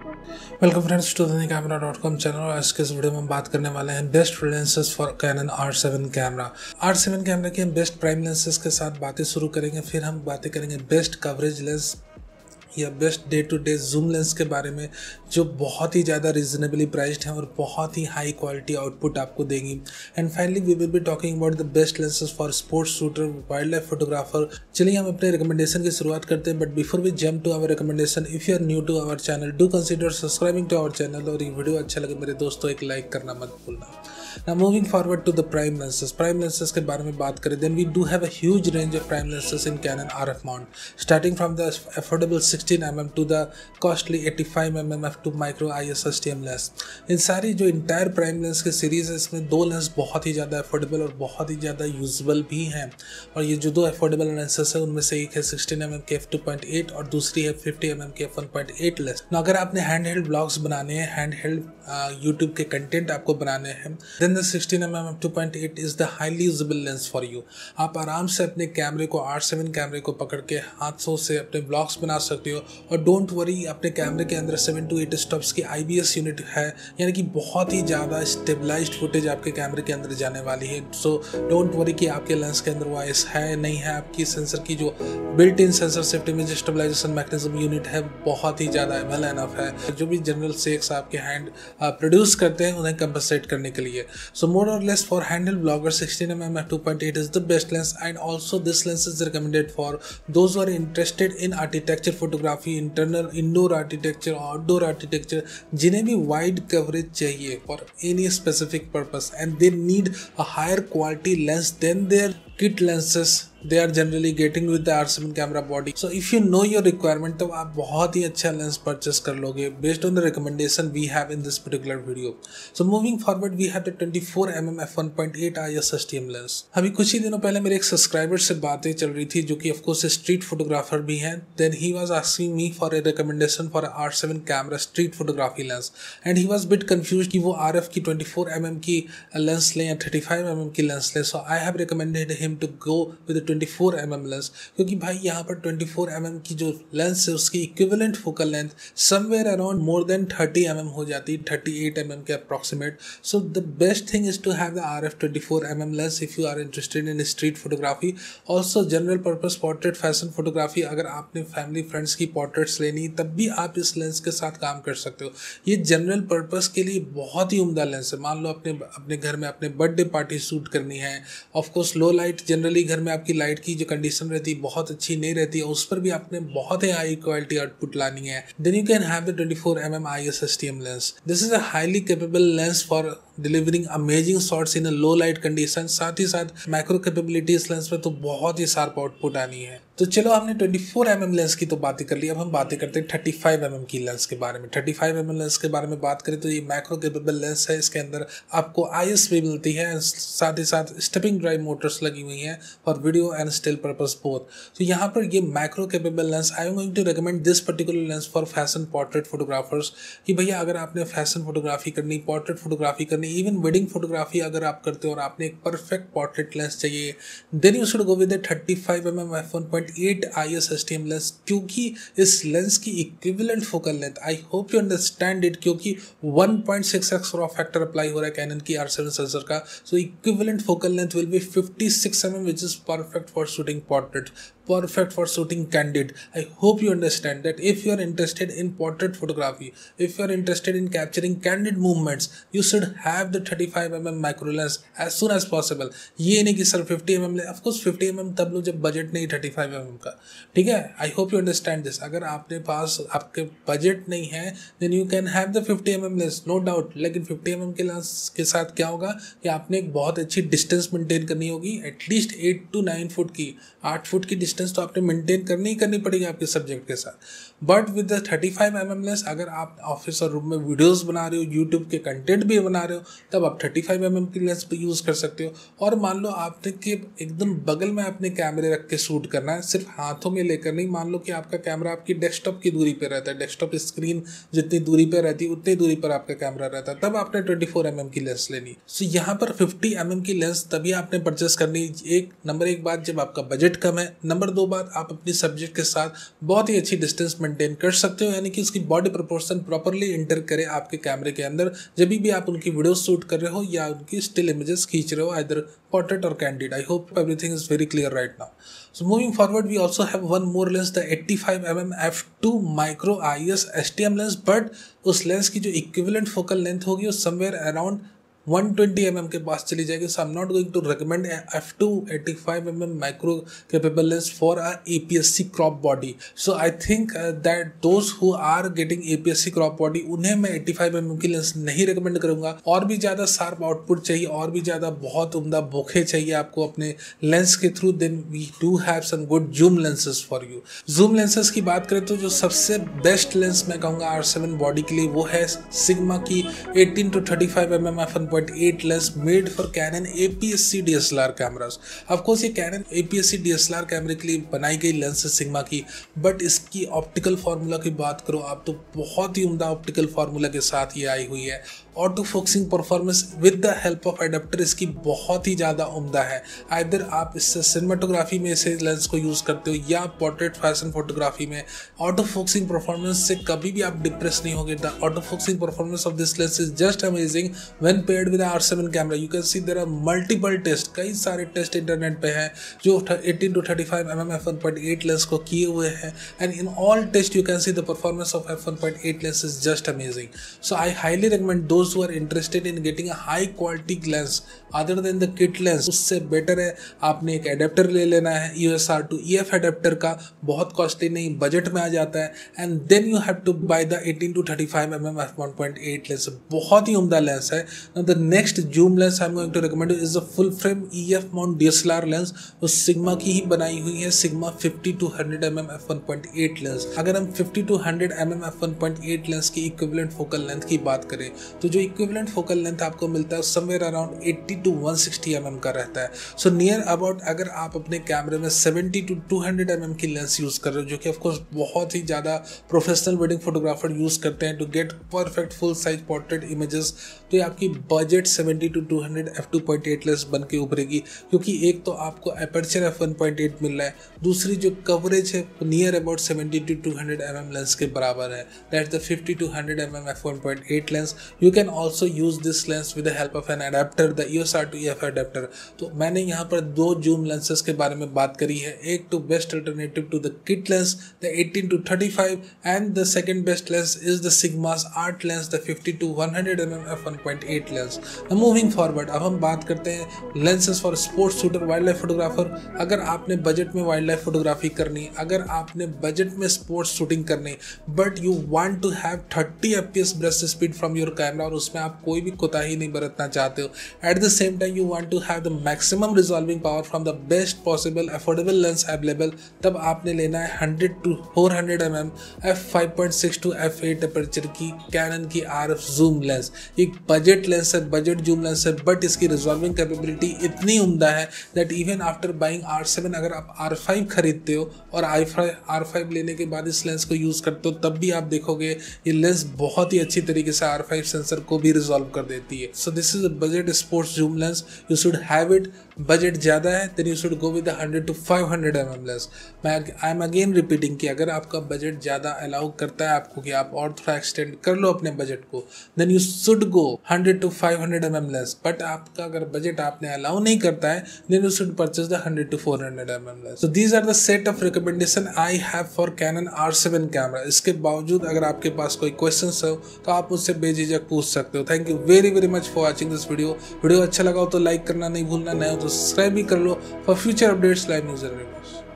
Welcome friends to camera.com channel. और आज के इस वीडियो में हम बात करने वाले हैं best lenses for Canon R7 camera. R7 camera के हम बेस्ट प्राइम लेंसेज के साथ बातें शुरू करेंगे, फिर हम बातें करेंगे बेस्ट कवरेज लेंस या best day to day zoom lens के बारे में, जो बहुत ही ज़्यादा रिजनेबली प्राइस्ड हैं और बहुत ही हाई क्वालिटी आउटपुट आपको देंगी। And finally we will be talking about the best lenses for sports shooter, wildlife photographer. चलिए हम अपने रिकमेंडेशन की शुरुआत करते हैं, but before we jump to our recommendation, if you are new to our channel do consider subscribing to our channel, और ये video अच्छा लगे मेरे दोस्तों एक लाइक करना मत भूलना। Now moving forward to the prime lenses के बारे में बात करें, then we do have a huge range of prime lenses in Canon RF mount, starting from the affordable 16mm to the costly 85mm f2 micro ISSTM lens। इन सारी जो entire prime lens की series है, इसमें दो lens बहुत ही ज़्यादा affordable और बहुत ही ज़्यादा यूजेबल भी हैं। और ये जो दो अफोर्डेबल लेंसेस है उनमें से एक है 16mm के f2.8 और दूसरी है 50mm के f1.8 लेंस। ना अगर आपने हैंड हेल्ड ब्लॉग्स बनाने हैं, हैंड हेल्ड यूट्यूब के कंटेंट आपको बनाने हैं, then the 16mm f2.8 is the highly usable lens for you। आप आराम से अपने कैमरे को, R7 कैमरे को पकड़ के हाथों से अपने ब्लॉग्स बना सकते हो। और डोंट वरी, अपने कैमरे के अंदर 7 to 8 स्टॉप्स की IBS यूनिट है, यानी कि बहुत ही ज़्यादा स्टेबलाइज्ड फुटेज आपके कैमरे के अंदर जाने वाली है। सो डोंट वरी कि आपके लेंस के अंदर वॉइस है नहीं है। आपकी सेंसर की जो बिल्ट इन सेंसर सेफ्टी में जो स्टेबलाइजेशन मैकेनिज्म यूनिट है बहुत ही ज़्यादा वेल एनफ है, जो भी जनरल शेक्स आपके हैंड प्रोड्यूस करते हैं उन्हें कंपनसेट करने के लिए। So more or less for handheld bloggers, 16mm f2.8 is the best lens, and also this lens is recommended for those who are interested in architecture photography, internal indoor architecture, outdoor architecture, जिन्हें भी wide coverage चाहिए for any specific purpose and they need a higher quality lens than their kit lenses they are generally getting with the R7 camera body। So if you know your requirement, तो आप बहुत ही अच्छा lens purchase कर लोगे based on the recommendation we have in this particular video। So moving forward we have the 24mm f1.8 ISSTM lens। अभी कुछ ही दिनों पहले मेरे एक सब्सक्राइबर से बातें चल रही थी, जो कि ऑफ कोर्स स्ट्रीट फोटोग्राफर भी हैं। Then he was asking me for a recommendation for a R7 camera street photography lens and he was bit confused कि वो RF की 24mm की लेंस लें या 35mm की लेंस लें। So I have recommended him to go with the 24mm lens, क्योंकि भाई यहाँ पर 24mm की जो लेंस है उसकी equivalent focal length somewhere around more than 30mm हो जाती है, 38mm के approximate. So the best thing is to have the RF 24mm lens if you are interested in street photography. Also general purpose portrait fashion photography, अगर आपने family friends की portraits लेनी तब भी आप इस लेंस के साथ काम कर सकते हो। ये जनरल पर्पस के लिए बहुत ही उम्दा लेंस है। मान लो अपने घर में अपने बर्थडे पार्टी शूट करनी है, ऑफकोर्स लो लाइट, जनरली घर में आपकी लाइट की जो कंडीशन रहती है बहुत अच्छी नहीं रहती है, उस पर भी आपने बहुत ही हाई क्वालिटी आउटपुट लानी है, then you can have the 24mm ISSTM lens. This is a highly capable lens for delivering amazing shots in a low light condition. साथ ही साथ मैक्रो कैपेबिलिटी इस लेंस में तो बहुत ही शार्प आउटपुट आनी है। तो चलो, हमने 24mm लेंस की तो बातें कर ली, अब हम बातें करते हैं 35mm की लेंस के बारे में। 35mm लेंस के बारे में बात करें तो ये मैक्रो कैपेबल लेंस है। इसके अंदर आपको IS भी मिलती है, साथ ही साथ स्टेपिंग ड्राइव मोटर्स लगी हुई हैं for video and still purpose both. तो यहाँ पर ये macro capable lens, I am going to recommend this particular lens for fashion portrait photographers, कि भैया अगर आपने फैशन फोटोग्राफी करनी, पोर्ट्रेट फोटोग्राफी करनी, इवन वेडिंग फोटोग्राफी अगर आप करते हो और आपने एक परफेक्ट पोर्ट्रेट लेंस चाहिए, then you should go with 35mm f1.8 ISSTM lens, क्योंकि इस लेंस की equivalent focal length, I hope you understand it, क्योंकि 1.6x रॉ फैक्टर अप्लाई हो रहा है कैनन की R7 सेंसर का। So equivalent focal length will be 56mm, which is perfect for shooting portrait, perfect for shooting candid। I hope you understand that if you are interested in portrait photography, if you are interested in capturing candid movements, you should have the 35mm micro lens as soon as possible। ये नहीं कि sir 50mm ले, of course 50mm तब लो जब budget नहीं 35mm का, ठीक है। I hope you understand this। अगर आपने पास आपके बजट नहीं है then you can have the 50mm lens, no doubt। लेकिन 50mm के लेंस के साथ क्या होगा कि आपने एक बहुत अच्छी डिस्टेंस मेंटेन करनी होगी, एटलीस्ट 8 to 9 फुट की, 8 फुट की डिस्टेंस तो आपने मेंटेन करनी पड़ेगी आपके सब्जेक्ट के साथ। But with the 35mm lens, अगर आप ऑफिस और रूम में वीडियोस बना रहे हो, यूट्यूब के कंटेंट भी बना रहे हो, तब आप 35mm की लेंस पे यूज़ कर सकते हो। और मान लो आपने कि एकदम बगल में अपने कैमरे रख के शूट करना है, सिर्फ हाथों में लेकर नहीं। मान लो कि आपका कैमरा आपकी डेस्कटॉप की दूरी पर रहता है, डेस्कटॉप स्क्रीन जितनी दूरी पर रहती है उतनी दूरी पर आपका कैमरा रहता है, तब आपने 24mm की लेंस लेनी। सो यहाँ पर 50mm की लेंस तभी आपने परचेस करनी। नंबर एक बात, जब आपका बजट कम है। नंबर नंबर 2 बात, आप अपनी सब्जेक्ट के साथ बहुत ही अच्छी डिस्टेंस मेंटेन कर सकते हो, यानी कि उसकी बॉडी प्रोपोर्शन प्रॉपरली इंटर करे आपके कैमरे के अंदर जब भी आप उनकी वीडियो शूट कर रहे हो या उनकी स्टिल इमेजेस खींच रहे हो, आइदर पोर्ट्रेट और candid. I hope everything is very clear right now. So moving forward, we also have one more lens, the 85mm f2 micro IS STM lens, but उस लेंस की जो equivalent focal length होगी वो somewhere around 120mm के पास चली जाएगी। So I am not going to recommend f2 85mm micro capable lens for a APS-C crop body. So I think that those who are getting APS-C crop body, उन्हें मैं 85mm की lens नहीं recommend करूंगा। और भी ज़्यादा sharp output चाहिए, और भी ज़्यादा बहुत उम्दा बोखे चाहिए आपको अपने लेंस के through, then we do have some good zoom lenses for you. Zoom lenses की बात करें तो जो सबसे बेस्ट लेंस मैं कहूँगा R7 बॉडी के लिए वो है सिग्मा की 18 to 35mm f1.8 lens made for Canon APS-C DSLR cameras. Of course ये कैनन APS-C DSLR कैमरे के लिए बनाई गई लेंस है सिग्मा की, बट इसकी ऑप्टिकल फार्मूला की बात करो आप तो बहुत ही उम्दा ऑप्टिकल फार्मूला के साथ ये आई हुई है। Autofocusing performance with the help of adapter इसकी बहुत ही ज़्यादा उम्दा है। आइदर आप इससे सिनेमाटोग्राफी में इसे लेंस को यूज़ करते हो या पोर्ट्रेट फैशन फोटोग्राफी में, ऑटो फोकसिंग परफॉर्मेंस से कभी भी आप डिप्रेस नहीं होगे। The autofocusing performance of this lens is just amazing when paired with R7 camera. You can see there are multiple test, कई सारे टेस्ट इंटरनेट पे हैं जो 18 to 35mm f1.8 लेंस को किए हुए हैं, and in all test you can see the performance of f1.8 lens is just amazing. So I highly recommend those who are interested in getting a high quality lens other than the kit lens, उससे better है आपने एक adapter ले लेना है EOS R2 EF adapter का, बहुत costly नहीं, बजट में आ जाता है, and then you have to buy the 18 to 35mm f1.8 lens. बहुत ही उम्दा लेंस है। Now the next zoom lens I am going to recommend is a full frame EF mount DSLR lens. वो Sigma की ही बनाई हुई है, sigma 50 to 100mm f1.8 lens. अगर हम 50 to 100mm f1.8 लेंस की इक्विवेलेंट फोकल लेंथ की बात करें तो जो इक्विवेलेंट फोकल लेंथ आपको मिलता है समवेयर अराउंड 80 to 160mm का रहता है। सो नियर अबाउट अगर आप अपने कैमरे में 70 to 200mm की लेंस यूज कर रहे हो, जो कि ऑफकोर्स बहुत ही ज़्यादा प्रोफेशनल वेडिंग फोटोग्राफर यूज करते हैं to get perfect full size portrait images, तो ये आपकी बजट 70 to 200 f2.8 लेंस बन के उभरेगी। क्योंकि एक तो आपको अपर्चर f1.8 मिल रहा है, दूसरी जो कवरेज है near about 70 to 200mm lens के बराबर है। That's the 50 to 100mm f1.8 lens. You can also use this lens with the help of an adapter, the EOS R2 EF adapter. तो मैंने यहाँ पर दो जूम लेंसेज के बारे में बात करी है, एक तो best alternative to the kit lens the 18 to 35 and the second best lens is the Sigma's art lens the 50 to 100mm f1.8 lens. Moving forward अब हम बात करते हैं lenses for sports shooter, wildlife photographer. अगर आपने budget में wild life photography करनी, अगर आपने बजट में स्पोर्ट्स शूटिंग करनी, but you want to have 30 fps burst speed from your camera और उसमें आप कोई भी कोताही नहीं बरतना चाहते हो, at the same time you want to have the maximum resolving power from the best possible affordable lens available, तब आपने लेना है 100 to 400mm f5.6 to f8 aperture की कैनन की RF जूम लेंस। एक बजट लेंस है, budget zoom lens है, but इसकी रिजॉल्विंग कैपेबिलिटी इतनी उम्दा है that even after buying R7 अगर आप R5 खरीदते हो और R5 लेने के बाद इस लेंस को यूज करते हो, तब भी आप देखोगे ये लेंस बहुत ही अच्छी तरीके से R5 सेंसर को भी रिजॉल्व कर देती है। So this is a budget sports zoom lens, you should have it. Budget ज़्यादा है then you should go with 100 to 500mm lens. I am again repeating कि अगर आपका बजट ज़्यादा अलाउ करता है आपको कि आप और थोड़ा एक्सटेंड कर लो अपने बजट को, then you should go 100 to 500mm lens. But आपका अगर बजट आपने अलाउ नहीं करता है then you should purchase the 100 to 400mm lens. So these are the set of recommendation I have for Canon R7 camera. इसके बावजूद अगर आपके पास कोई क्वेश्चन हो तो आप मुझसे बेझिझक पूछ सकते हो। Thank you very very much for watching this video अच्छा लगा हो तो लाइक करना नहीं भूलना, नया हो तो सब्सक्राइब भी कर लो for future updates, live news and reviews.